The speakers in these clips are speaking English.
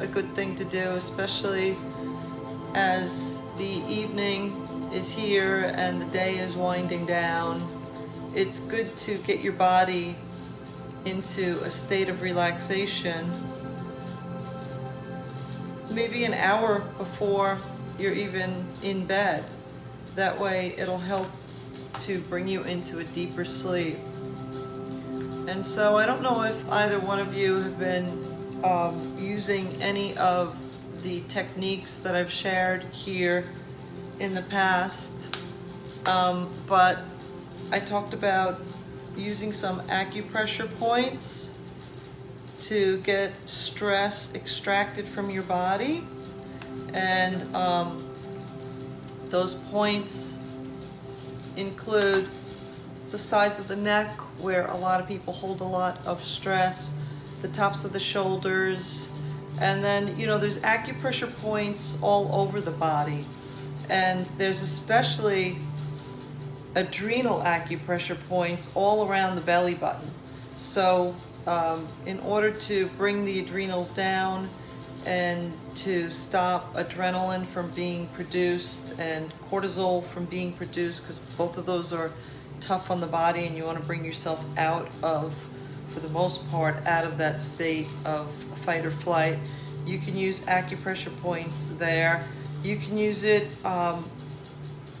a good thing to do, especially as the evening is here and the day is winding down. It's good to get your body into a state of relaxation, maybe an hour before you're even in bed. That way it'll help to bring you into a deeper sleep. And so I don't know if either one of you have been using any of the techniques that I've shared here in the past, but I talked about using some acupressure points to get stress extracted from your body. And those points include the sides of the neck, where a lot of people hold a lot of stress, the tops of the shoulders, and then, you know, there's acupressure points all over the body. And there's especially adrenal acupressure points all around the belly button. So in order to bring the adrenals down and to stop adrenaline from being produced and cortisol from being produced, because both of those are tough on the body, and you want to bring yourself out of, for the most part, out of that state of fight or flight, you can use acupressure points there. You can use it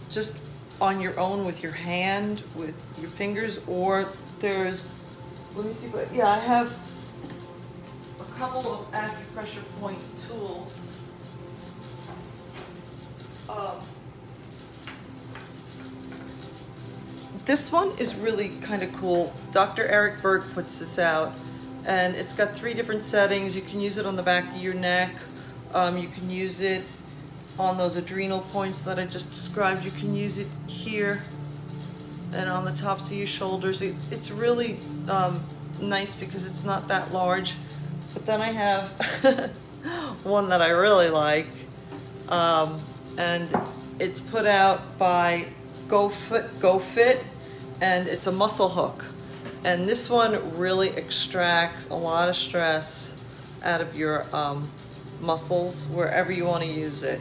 just on your own with your hand, with your fingers, or there's, let me see, but yeah, I have a couple of acupressure point tools. This one is really kind of cool. Dr. Eric Berg puts this out, and it's got 3 different settings. You can use it on the back of your neck. You can use it on those adrenal points that I just described. You can use it here and on the tops of your shoulders. It's really nice because it's not that large. But then I have one that I really like, and it's put out by Go Fit, and it's a muscle hook. And this one really extracts a lot of stress out of your muscles wherever you want to use it.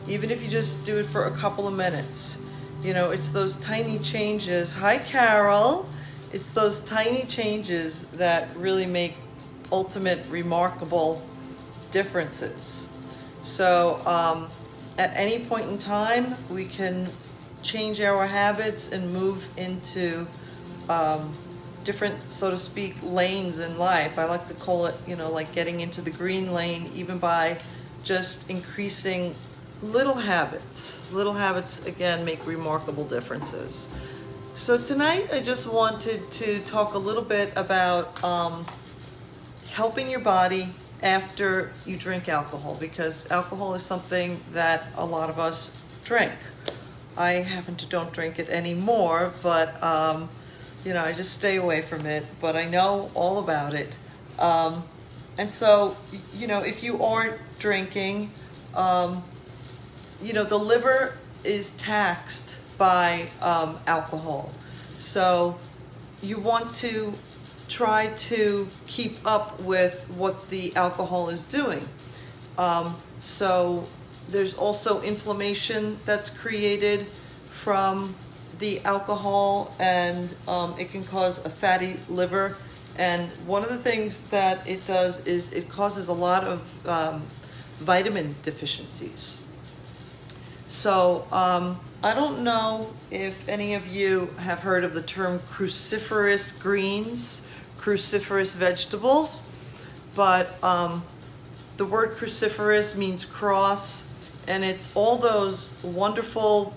Even if you just do it for a couple of minutes. You know, it's those tiny changes. Hi, Carol. It's those tiny changes that really make ultimate remarkable differences. So at any point in time, we can change our habits and move into different, so to speak, lanes in life. I like to call it, you know, like getting into the green lane, even by just increasing little habits. Little habits, again, make remarkable differences. So tonight I just wanted to talk a little bit about helping your body after you drink alcohol, because alcohol is something that a lot of us drink. I happen to don't drink it anymore, but you know, I just stay away from it, but I know all about it. And so, you know, if you are drinking, you know, the liver is taxed by alcohol. So you want to try to keep up with what the alcohol is doing. So there's also inflammation that's created from the alcohol, and it can cause a fatty liver. And one of the things that it does is it causes a lot of vitamin deficiencies. So I don't know if any of you have heard of the term cruciferous greens, cruciferous vegetables, but the word cruciferous means cross, and it's all those wonderful,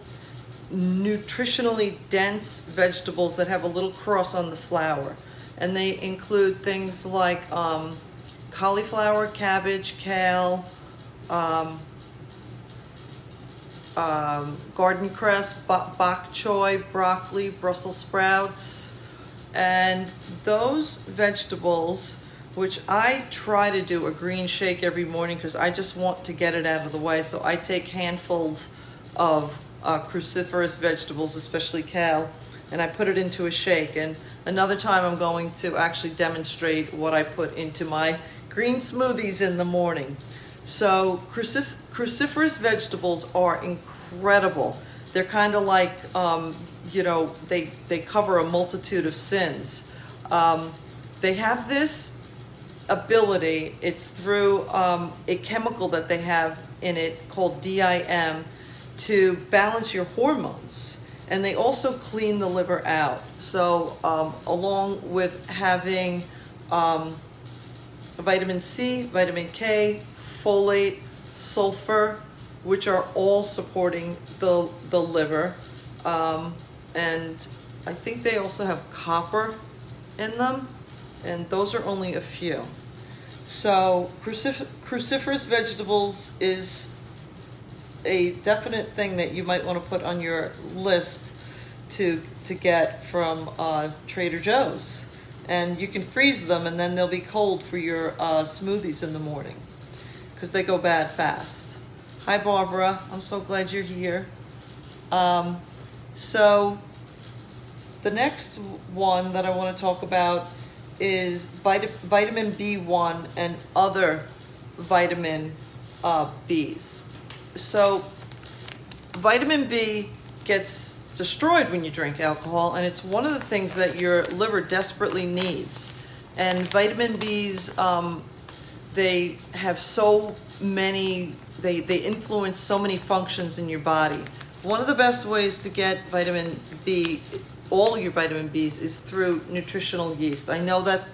nutritionally dense vegetables that have a little cross on the flower. And they include things like cauliflower, cabbage, kale, garden cress, bok choy, broccoli, Brussels sprouts. And those vegetables, which I try to do a green shake every morning because I just want to get it out of the way. So I take handfuls of cruciferous vegetables, especially kale, and I put it into a shake. And another time I'm going to actually demonstrate what I put into my green smoothies in the morning. So cruciferous vegetables are incredible. They're kind of like, you know, they cover a multitude of sins. They have this ability, it's through a chemical that they have in it called DIM, to balance your hormones. And they also clean the liver out. So along with having vitamin C, vitamin K, folate, sulfur, which are all supporting the liver. And I think they also have copper in them, and those are only a few. So cruciferous vegetables is a definite thing that you might want to put on your list to get from Trader Joe's. And you can freeze them, and then they'll be cold for your smoothies in the morning, because they go bad fast. Hi Barbara, I'm so glad you're here. So the next one that I want to talk about is vitamin B1 and other vitamin Bs. So vitamin B gets destroyed when you drink alcohol, and it's one of the things that your liver desperately needs. And vitamin Bs, they have so many, they influence so many functions in your body. One of the best ways to get vitamin B, all your vitamin Bs, is through nutritional yeast. I know that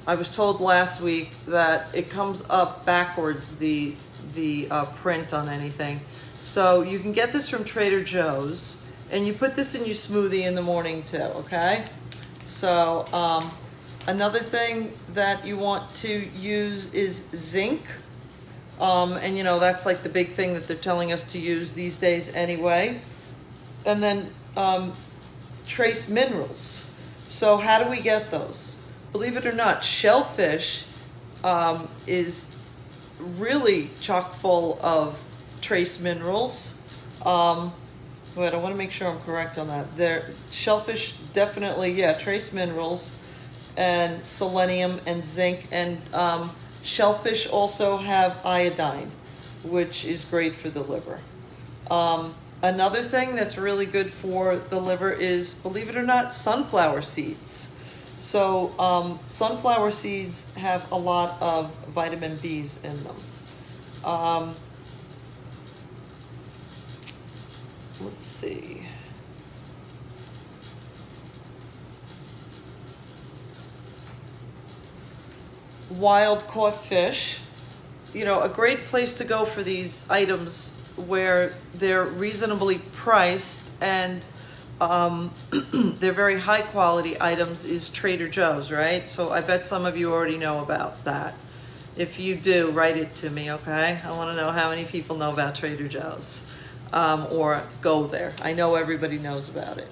I was told last week that it comes up backwards, the print on anything. So you can get this from Trader Joe's, and you put this in your smoothie in the morning too, okay? So another thing that you want to use is zinc. And you know, that's like the big thing that they're telling us to use these days anyway. And then trace minerals. So how do we get those? Believe it or not, shellfish is really chock full of trace minerals. Wait, I want to make sure I'm correct on that. Shellfish definitely, yeah, trace minerals and selenium and zinc, and shellfish also have iodine, which is great for the liver. Another thing that's really good for the liver is, believe it or not, sunflower seeds. So sunflower seeds have a lot of vitamin Bs in them. Let's see. Wild caught fish, you know, a great place to go for these items where they're reasonably priced and they're very high quality items is Trader Joe's, right? So I bet some of you already know about that. If you do, write it to me, okay? I want to know how many people know about Trader Joe's or go there. I know everybody knows about it.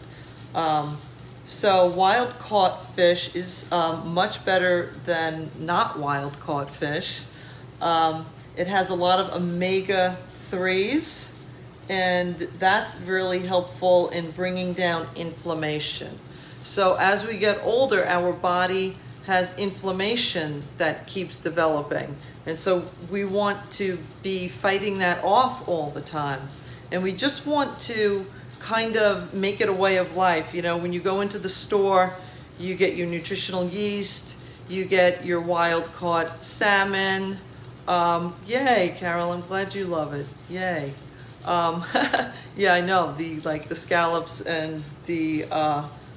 So wild caught fish is much better than not wild caught fish. It has a lot of omega-3s, and that's really helpful in bringing down inflammation. So as we get older, our body has inflammation that keeps developing. And so we want to be fighting that off all the time. And we just want to kind of make it a way of life. You know, when you go into the store, you get your nutritional yeast, you get your wild-caught salmon. Yay, Carol, I'm glad you love it. Yay. Yeah, I know, the scallops and the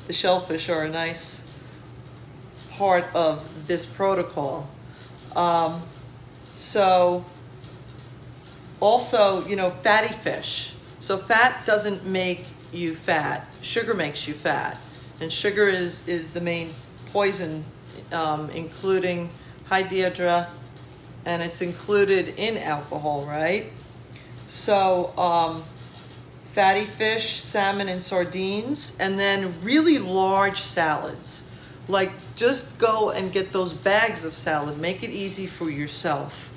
shellfish are a nice part of this protocol. So also, you know, fatty fish. So fat doesn't make you fat. Sugar makes you fat. And sugar is the main poison, including hydra, and it's included in alcohol, right? So fatty fish, salmon and sardines, and then really large salads. Like, just go and get those bags of salad. Make it easy for yourself,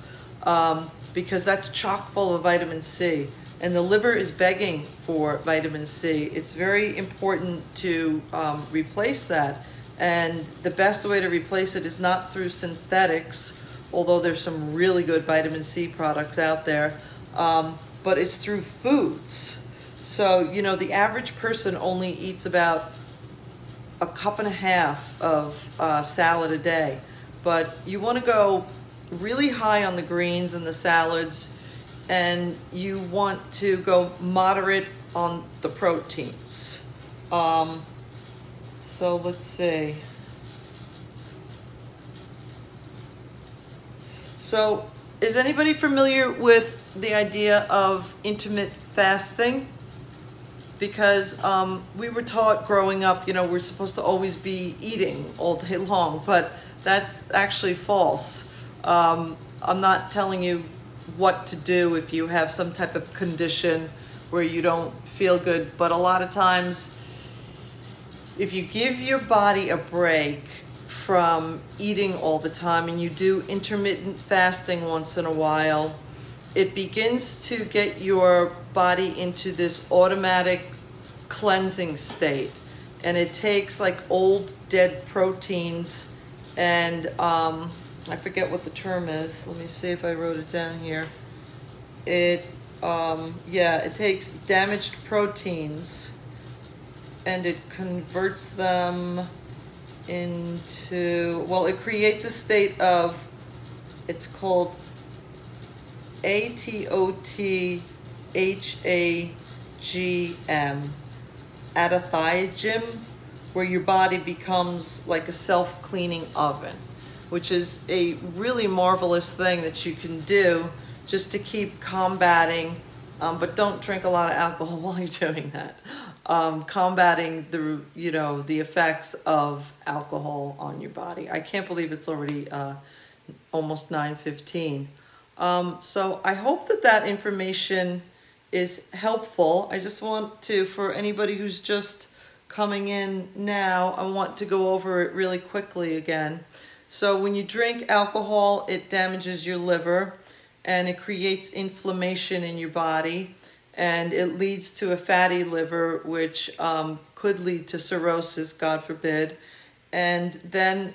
because that's chock full of vitamin C. And the liver is begging for vitamin C. It's very important to replace that. And the best way to replace it is not through synthetics although there's some really good vitamin C products out there, but it's through foods. So, you know, the average person only eats about a cup and a half of salad a day, but you want to go really high on the greens and the salads, and you want to go moderate on the proteins. So let's see. So is anybody familiar with the idea of intermittent fasting? Because we were taught growing up, you know, we're supposed to always be eating all day long, but that's actually false. I'm not telling you what to do if you have some type of condition where you don't feel good, but a lot of times, if you give your body a break from eating all the time and you do intermittent fasting once in a while, it begins to get your body into this automatic cleansing state. And it takes like old dead proteins and I forget what the term is. Let me see if I wrote it down here. It takes damaged proteins and it converts them into, well, it creates a state of, it's called AUTOPHAGY, AUTOPHAGY, where your body becomes like a self-cleaning oven, which is a really marvelous thing that you can do just to keep combating, but don't drink a lot of alcohol while you're doing that. Combating the, you know, the effects of alcohol on your body. I can't believe it's already almost 9:15. So I hope that that information is helpful. I just want to, for anybody who's just coming in now, I want to go over it really quickly again. So when you drink alcohol, it damages your liver and it creates inflammation in your body, and it leads to a fatty liver, which could lead to cirrhosis, God forbid. And then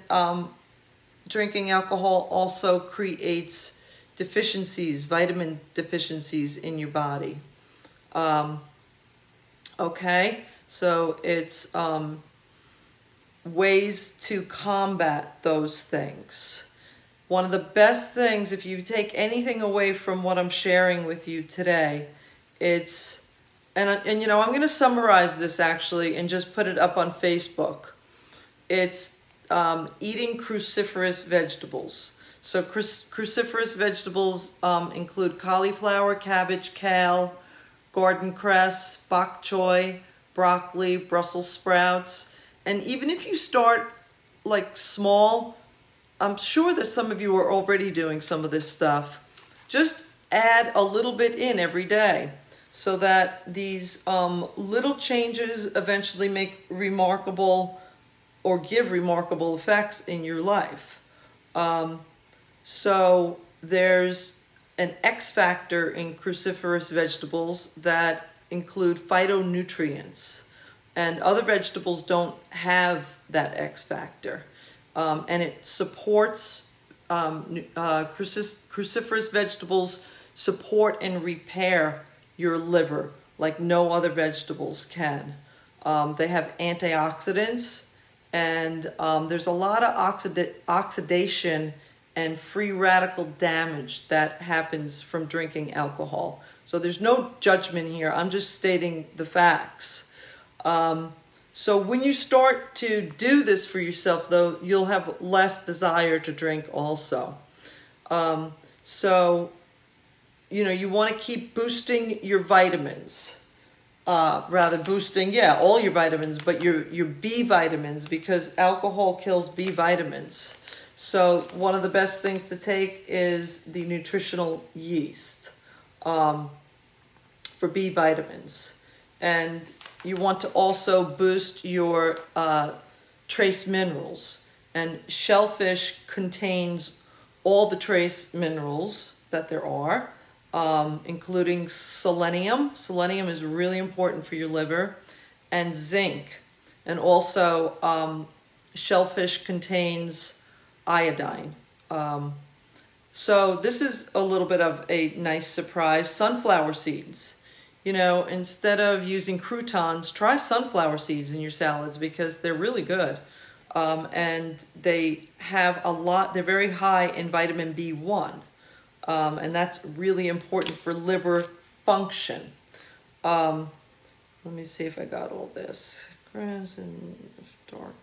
drinking alcohol also creates deficiencies, vitamin deficiencies in your body. Okay, so it's ways to combat those things. One of the best things, if you take anything away from what I'm sharing with you today, it's, and you know, I'm going to summarize this actually and just put it up on Facebook. It's eating cruciferous vegetables. So cruciferous vegetables include cauliflower, cabbage, kale, garden cress, bok choy, broccoli, Brussels sprouts. And even if you start like small, I'm sure that some of you are already doing some of this stuff. Just add a little bit in every day so that these little changes eventually make remarkable or give remarkable effects in your life. So there's an X factor in cruciferous vegetables that include phytonutrients, and other vegetables don't have that X factor. And it supports, cruciferous vegetables support and repair your liver like no other vegetables can. They have antioxidants, and there's a lot of oxidation and free radical damage that happens from drinking alcohol. So there's no judgment here. I'm just stating the facts. So when you start to do this for yourself, though, you'll have less desire to drink also. So, you know, you want to keep boosting your vitamins. Rather boosting, yeah, all your vitamins, but your B vitamins, because alcohol kills B vitamins. So one of the best things to take is the nutritional yeast for B vitamins. And you want to also boost your trace minerals. And shellfish contains all the trace minerals that there are, including selenium. Selenium is really important for your liver, and zinc. And also shellfish contains iodine. So this is a little bit of a nice surprise. Sunflower seeds. You know, instead of using croutons, try sunflower seeds in your salads because they're really good. And they have a lot, they're very high in vitamin B1. And that's really important for liver function. Let me see if I got all this. Grass and dark.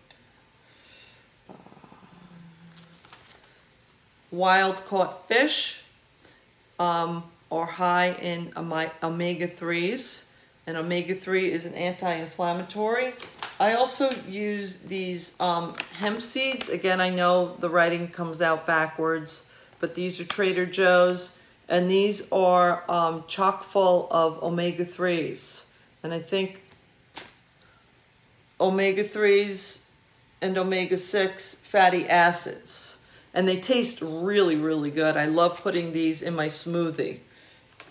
Wild caught fish are high in omega-3s, and omega-3 is an anti-inflammatory. I also use these hemp seeds. Again, I know the writing comes out backwards, but these are Trader Joe's, and these are chock full of omega-3s. And I think omega-3s and omega-6 fatty acids. And they taste really, really good. I love putting these in my smoothie.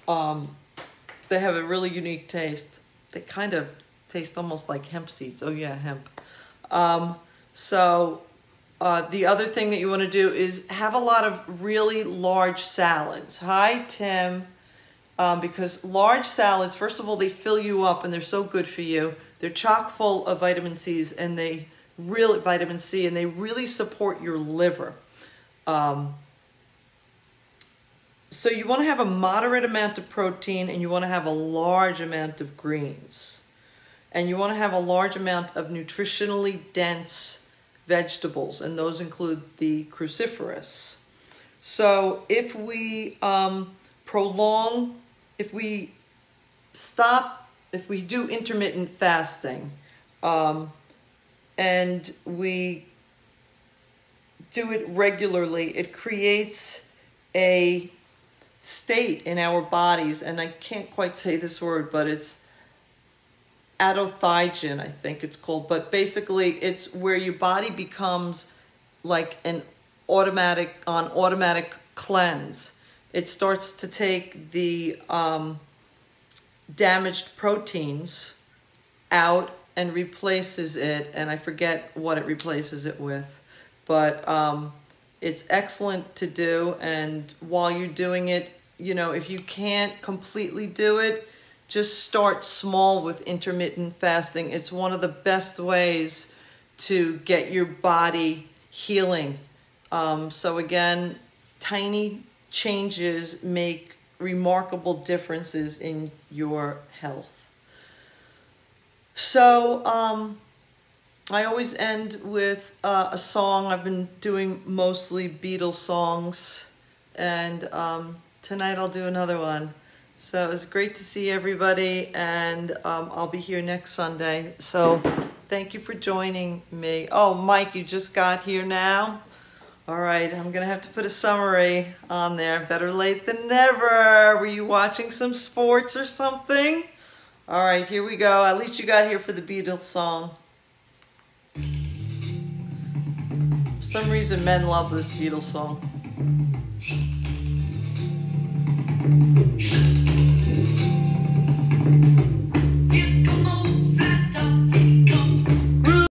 They have a really unique taste. They kind of taste almost like hemp seeds. Oh yeah, hemp. The other thing that you want to do is have a lot of really large salads. Hi, Tim. Because large salads, first of all, they fill you up and they're so good for you. They're chock full of vitamin C's and vitamin C, and they really support your liver. So you want to have a moderate amount of protein, and you want to have a large amount of greens. And you want to have a large amount of nutritionally dense vegetables, and those include the cruciferous. So if we if we do intermittent fasting, and we do it regularly, it creates a state in our bodies, and I can't quite say this word, but it's AUTOPHAGY, I think it's called, but basically it's where your body becomes like an automatic cleanse. It starts to take the damaged proteins out and replaces it, and I forget what it replaces it with. But it's excellent to do, and while you're doing it, you know, if you can't completely do it, just start small with intermittent fasting. It's one of the best ways to get your body healing. So again, tiny changes make remarkable differences in your health. So, I always end with a song. I've been doing mostly Beatles songs, and tonight I'll do another one. So it was great to see everybody, and I'll be here next Sunday. So thank you for joining me. Oh, Mike, you just got here now? All right, I'm going to have to put a summary on there. Better late than never. Were you watching some sports or something? All right, here we go. At least you got here for the Beatles song. For some reason, men love this Beatles song.